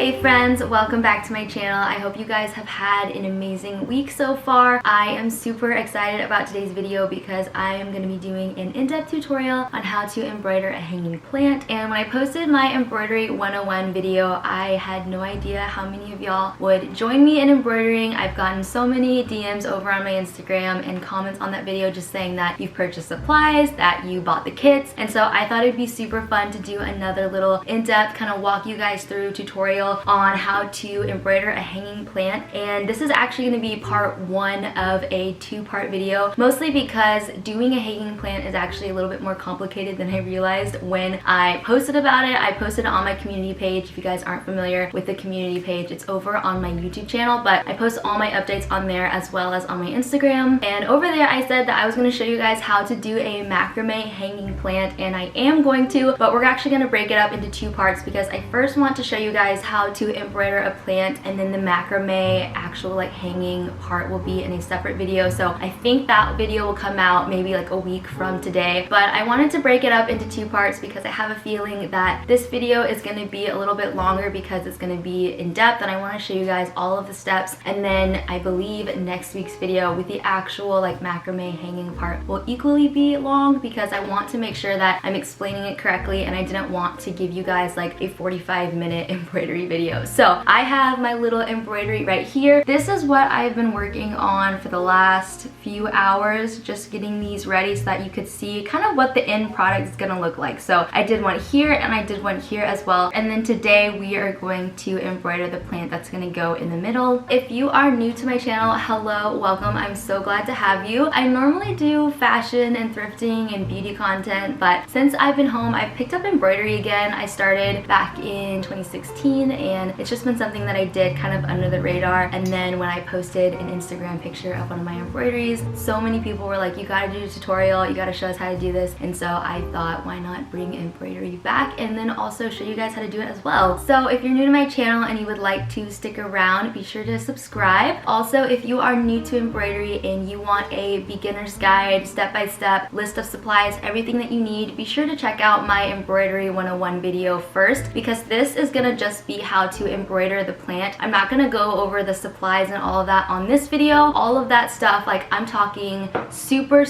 Hey friends, welcome back to my channel. I hope you guys have had an amazing week so far. I am super excited about today's video because I am going to be doing an in-depth tutorial on how to embroider a hanging plant. And when I posted my embroidery 101 video, I had no idea how many of y'all would join me in embroidering. I've gotten so many DMs over on my Instagram and comments on that video just saying that you've purchased supplies, that you bought the kits, and so I thought it'd be super fun to do another little in-depth kind of walk you guys through tutorial on how to embroider a hanging plant. And this is actually going to be part one of a two-part video, mostly because doing a hanging plant is actually a little bit more complicated than I realized when I posted about it. I posted it on my community page. If you guys aren't familiar with the community page, it's over on my YouTube channel, but I post all my updates on there as well as on my Instagram. And over there I said that I was going to show you guys how to do a macrame hanging plant, and I am going to, but we're actually going to break it up into two parts because I first want to show you guys how to embroider a plant, and then the macrame actual like hanging part will be in a separate video. So I think that video will come out maybe like a week from today, but I wanted to break it up into two parts because I have a feeling that this video is going to be a little bit longer because it's going to be in depth and I want to show you guys all of the steps. And then I believe next week's video with the actual like macrame hanging part will equally be long because I want to make sure that I'm explaining it correctly, and I didn't want to give you guys like a 45-minute embroidery video. So I have my little embroidery right here. This is what I've been working on for the last few hours, just getting these ready so that you could see kind of what the end product is going to look like. So I did one here and I did one here as well, and then today we are going to embroider the plant that's going to go in the middle. If you are new to my channel, hello, welcome. I'm so glad to have you. I normally do fashion and thrifting and beauty content, but since I've been home, I've picked up embroidery again. I started back in 2016 and it's just been something that I did kind of under the radar. And then when I posted an Instagram picture of one of my embroideries, so many people were like, you gotta do a tutorial, you gotta show us how to do this. And so I thought, why not bring embroidery back and then also show you guys how to do it as well. So if you're new to my channel and you would like to stick around, be sure to subscribe. Also, if you are new to embroidery and you want a beginner's guide, step-by-step list of supplies, everything that you need, be sure to check out my embroidery 101 video first, because this is gonna just be how to embroider the plant. I'm not gonna go over the supplies and all of that on this video. All of that stuff, like I'm talking super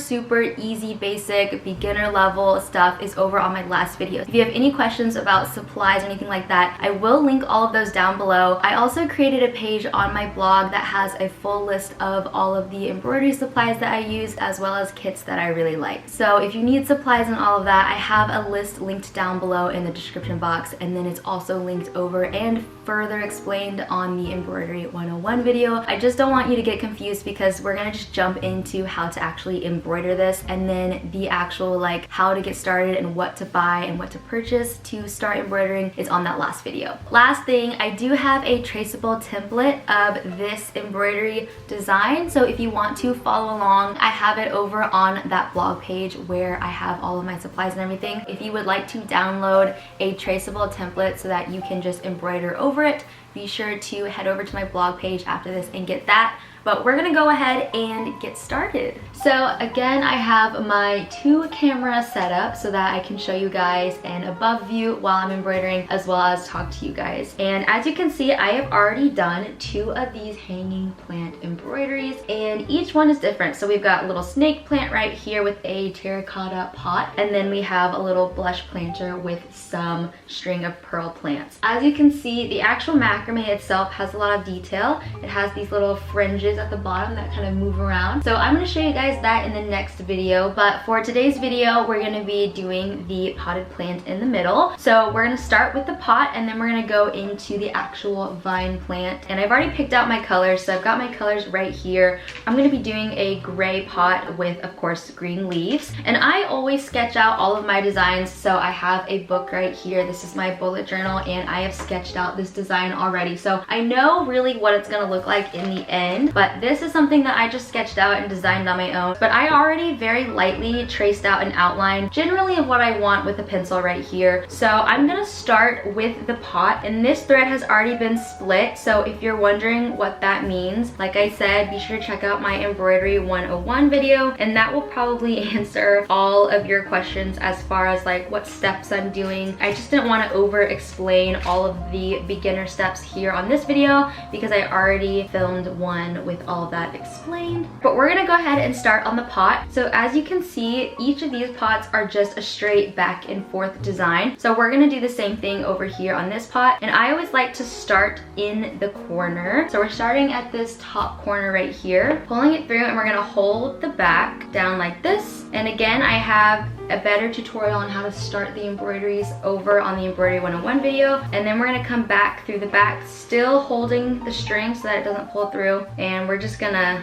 easy, basic, beginner level stuff, is over on my last video. If you have any questions about supplies or anything like that, I will link all of those down below. I also created a page on my blog that has a full list of all of the embroidery supplies that I use, as well as kits that I really like. So if you need supplies and all of that, I have a list linked down below in the description box, and then it's also linked over and further explained on the embroidery 101 video. I just don't want you to get confused because we're gonna just jump into how to actually embroider this, and then the actual like how to get started and what to buy and what to purchase to start embroidering is on that last video. Last thing, I do have a traceable template of this embroidery design, so if you want to follow along, I have it over on that blog page where I have all of my supplies and everything. If you would like to download a traceable template so that you can just embroider over it, be sure to head over to my blog page after this and get that. But we're gonna go ahead and get started. So again, I have my two camera set up so that I can show you guys an above view while I'm embroidering, as well as talk to you guys. And as you can see, I have already done two of these hanging plant embroideries, and each one is different. So we've got a little snake plant right here with a terracotta pot, and then we have a little blush planter with some string of pearl plants. As you can see, the actual macrame itself has a lot of detail. It has these little fringes at the bottom that kind of move around. So I'm going to show you guys that in the next video, but for today's video we're going to be doing the potted plant in the middle. So we're going to start with the pot, and then we're going to go into the actual vine plant. And I've already picked out my colors, so I've got my colors right here. I'm going to be doing a gray pot with, of course, green leaves. And I always sketch out all of my designs, so I have a book right here. This is my bullet journal, and I have sketched out this design already, so I know really what it's going to look like in the end. but this is something that I just sketched out and designed on my own. But I already very lightly traced out an outline generally of what I want with a pencil right here. So I'm gonna start with the pot, and this thread has already been split. So if you're wondering what that means, like I said, be sure to check out my embroidery 101 video, and that will probably answer all of your questions as far as like what steps I'm doing. I just didn't want to over explain all of the beginner steps here on this video because I already filmed one with all of that explained. But we're gonna go ahead and start on the pot. So as you can see, each of these pots are just a straight back and forth design. So we're gonna do the same thing over here on this pot, and I always like to start in the corner. So we're starting at this top corner right here, pulling it through, and we're gonna hold the back down like this. And again, I have a better tutorial on how to start the embroideries over on the Embroidery 101 video. And then we're gonna come back through the back, still holding the string so that it doesn't pull through. And we're just gonna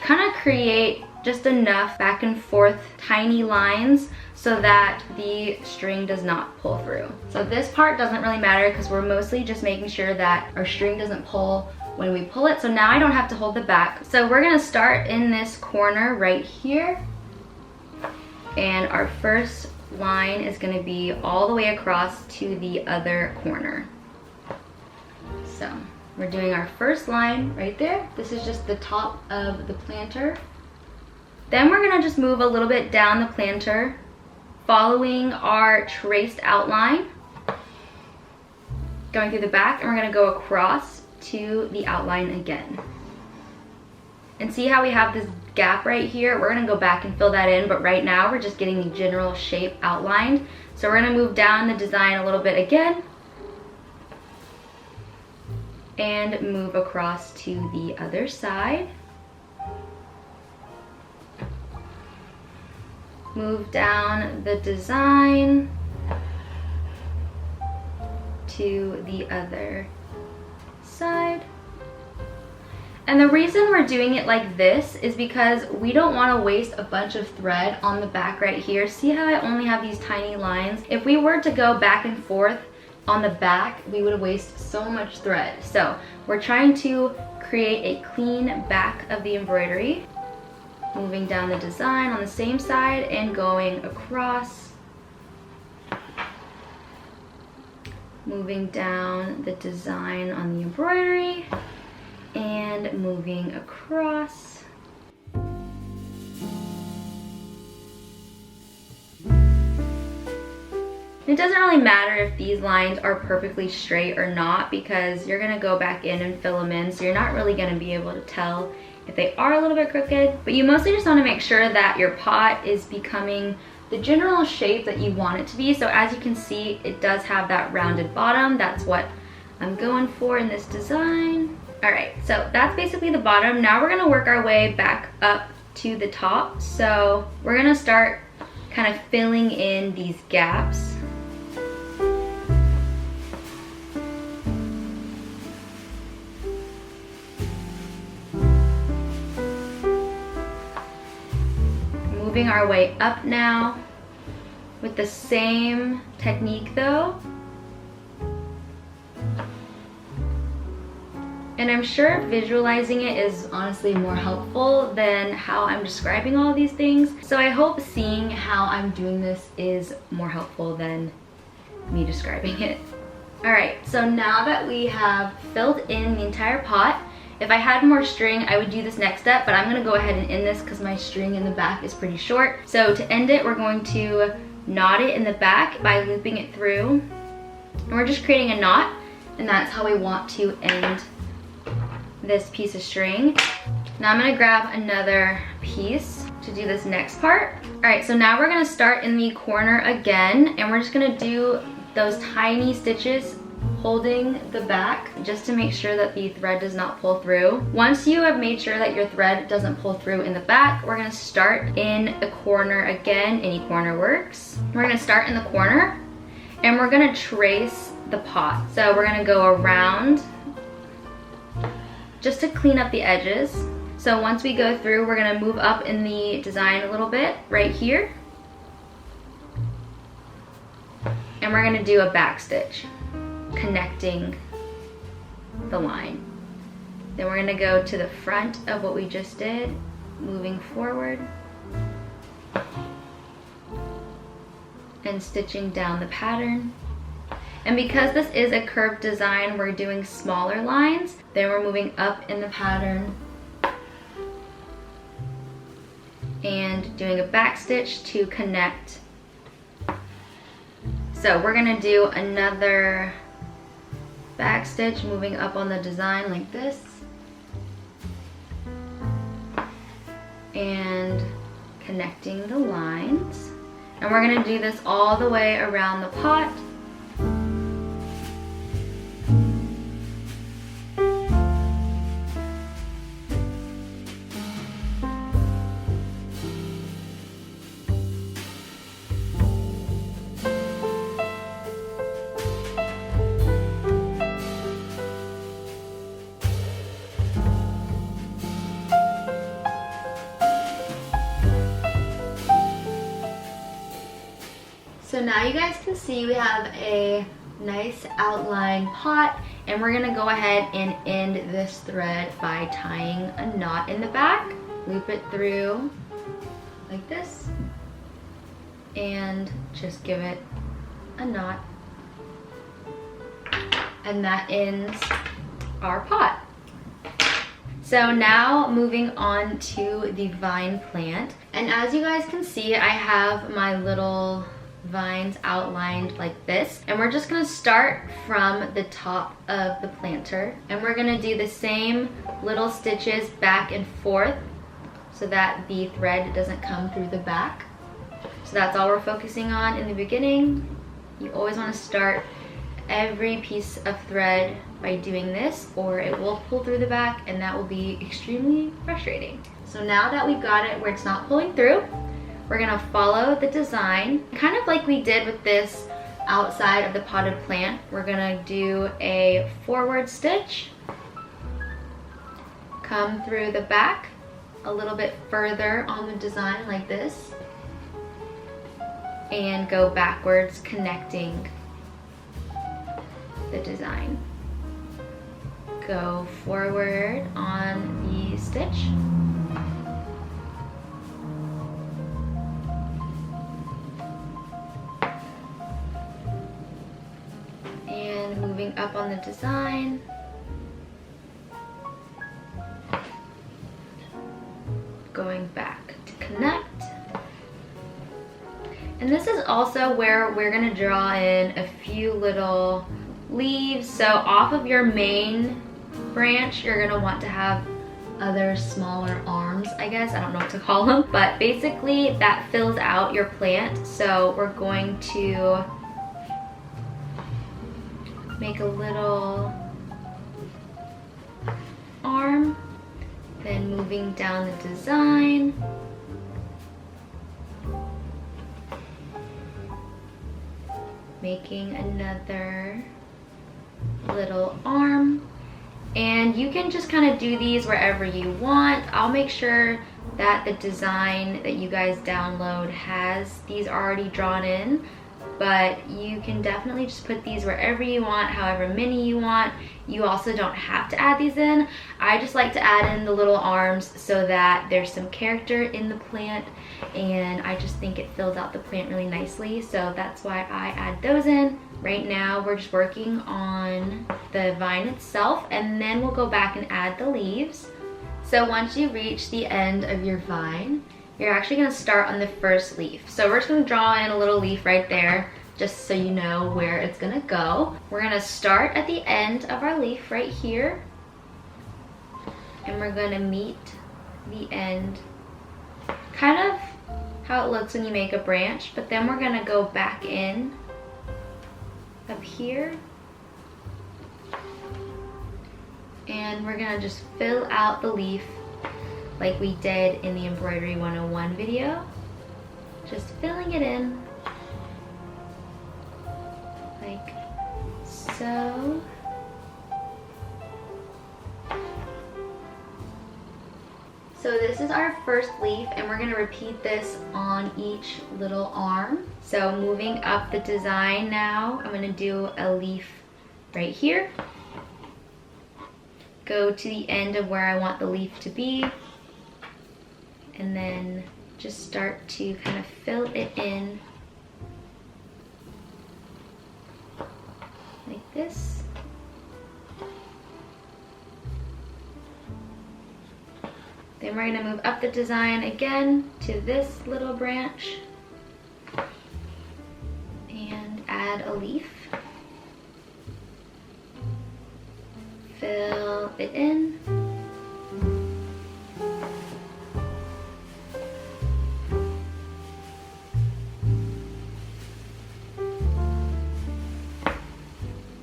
kind of create just enough back and forth tiny lines so that the string does not pull through. So this part doesn't really matter because we're mostly just making sure that our string doesn't pull when we pull it. So now I don't have to hold the back. So we're gonna start in this corner right here. And our first line is gonna be all the way across to the other corner. So we're doing our first line right there. This is just the top of the planter. Then we're gonna just move a little bit down the planter, following our traced outline, going through the back, and we're gonna go across to the outline again. And see how we have this gap right here? We're gonna go back and fill that in, but right now we're just getting the general shape outlined. So we're gonna move down the design a little bit again and move across to the other side. Move down the design to the other side. And the reason we're doing it like this is because we don't want to waste a bunch of thread on the back right here. See how I only have these tiny lines? If we were to go back and forth on the back, we would waste so much thread. So we're trying to create a clean back of the embroidery. Moving down the design on the same side and going across. Moving down the design on the embroidery and moving across. It doesn't really matter if these lines are perfectly straight or not because you're gonna go back in and fill them in, so you're not really gonna be able to tell if they are a little bit crooked. But you mostly just wanna make sure that your pot is becoming the general shape that you want it to be. So as you can see, it does have that rounded bottom. That's what I'm going for in this design. All right, so that's basically the bottom. Now we're gonna work our way back up to the top. So we're gonna start kind of filling in these gaps. Moving our way up now with the same technique though. And I'm sure visualizing it is honestly more helpful than how I'm describing all of these things. So I hope seeing how I'm doing this is more helpful than me describing it. All right, so now that we have filled in the entire pot, if I had more string, I would do this next step, but I'm gonna go ahead and end this because my string in the back is pretty short. So to end it, we're going to knot it in the back by looping it through. And we're just creating a knot, and that's how we want to end this piece of string. Now I'm gonna grab another piece to do this next part. All right, so now we're gonna start in the corner again, and we're just gonna do those tiny stitches holding the back just to make sure that the thread does not pull through. Once you have made sure that your thread doesn't pull through in the back, we're gonna start in the corner again. Any corner works. We're gonna start in the corner and we're gonna trace the pot. So we're gonna go around just to clean up the edges. So once we go through, we're gonna move up in the design a little bit right here. And we're gonna do a back stitch connecting the line. Then we're gonna go to the front of what we just did, moving forward and stitching down the pattern. And because this is a curved design, we're doing smaller lines. Then we're moving up in the pattern and doing a back stitch to connect. So we're gonna do another back stitch, moving up on the design like this, and connecting the lines. And we're gonna do this all the way around the pot. So now you guys can see we have a nice outline pot, and we're gonna go ahead and end this thread by tying a knot in the back. Loop it through like this and just give it a knot, and that ends our pot. So now moving on to the vine plant, and as you guys can see, I have my little vines outlined like this, and we're just gonna start from the top of the planter, and we're gonna do the same little stitches back and forth so that the thread doesn't come through the back. So that's all we're focusing on in the beginning. You always want to start every piece of thread by doing this, or it will pull through the back, and that will be extremely frustrating. So now that we've got it where it's not pulling through, we're gonna follow the design, kind of like we did with this outside of the potted plant. We're gonna do a forward stitch, come through the back a little bit further on the design like this, and go backwards, connecting the design. Go forward on the stitch, moving up on the design, going back to connect. And this is also where we're gonna draw in a few little leaves. So off of your main branch, you're gonna want to have other smaller arms, I guess. I don't know what to call them, but basically that fills out your plant. So we're going to make a little arm, then moving down the design, making another little arm. And you can just kind of do these wherever you want. I'll make sure that the design that you guys download has these already drawn in, but you can definitely just put these wherever you want, however many you want. You also don't have to add these in. I just like to add in the little arms so that there's some character in the plant, and I just think it fills out the plant really nicely, so that's why I add those in. Right now we're just working on the vine itself, and then we'll go back and add the leaves. So once you reach the end of your vine, you're actually gonna start on the first leaf. So we're just gonna draw in a little leaf right there, just so you know where it's gonna go. We're gonna start at the end of our leaf right here, and we're gonna meet the end, kind of how it looks when you make a branch, but then we're gonna go back in up here, and we're gonna just fill out the leaf like we did in the Embroidery 101 video. Just filling it in like so. So this is our first leaf, and we're gonna repeat this on each little arm. So moving up the design now, I'm gonna do a leaf right here. go to the end of where I want the leaf to be, and then just start to kind of fill it in like this. Then we're gonna move up the design again to this little branch and add a leaf. Fill it in.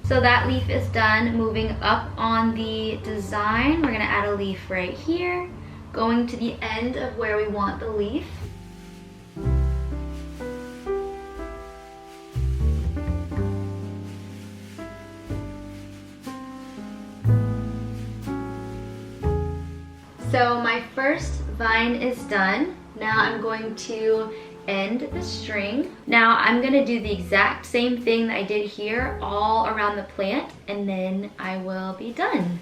So that leaf is done. Moving up on the design, we're gonna add a leaf right here, going to the end of where we want the leaf. So my first vine is done. Now I'm going to end the string. Now I'm gonna do the exact same thing that I did here all around the plant, and then I will be done.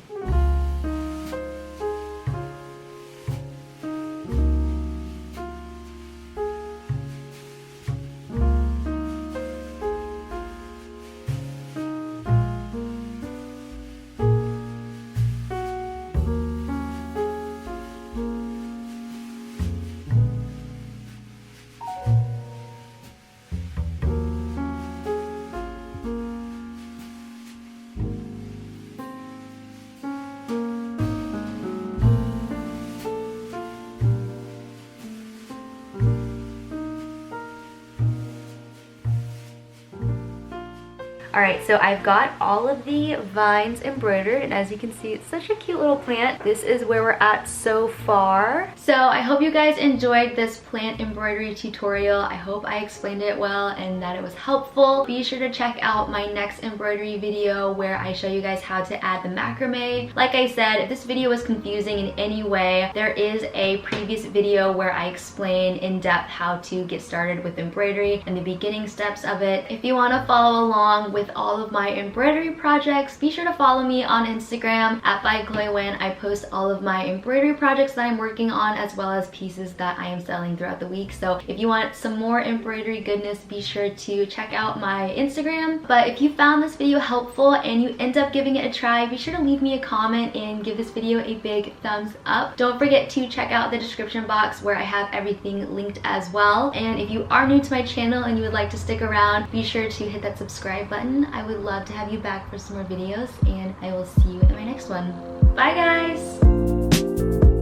Alright, so I've got all of the vines embroidered, and as you can see, it's such a cute little plant. This is where we're at so far. So I hope you guys enjoyed this plant embroidery tutorial. I hope I explained it well and that it was helpful. Be sure to check out my next embroidery video where I show you guys how to add the macrame. Like I said, if this video was confusing in any way, there is a previous video where I explain in depth how to get started with embroidery and the beginning steps of it. If you want to follow along with all of my embroidery projects, be sure to follow me on Instagram at @bychloewen. I post all of my embroidery projects that I'm working on, as well as pieces that I am selling throughout the week. So if you want some more embroidery goodness, be sure to check out my Instagram. But if you found this video helpful and you end up giving it a try, be sure to leave me a comment and give this video a big thumbs up. Don't forget to check out the description box where I have everything linked as well. And if you are new to my channel and you would like to stick around, be sure to hit that subscribe button. I would love to have you back for some more videos, and I will see you in my next one. Bye guys!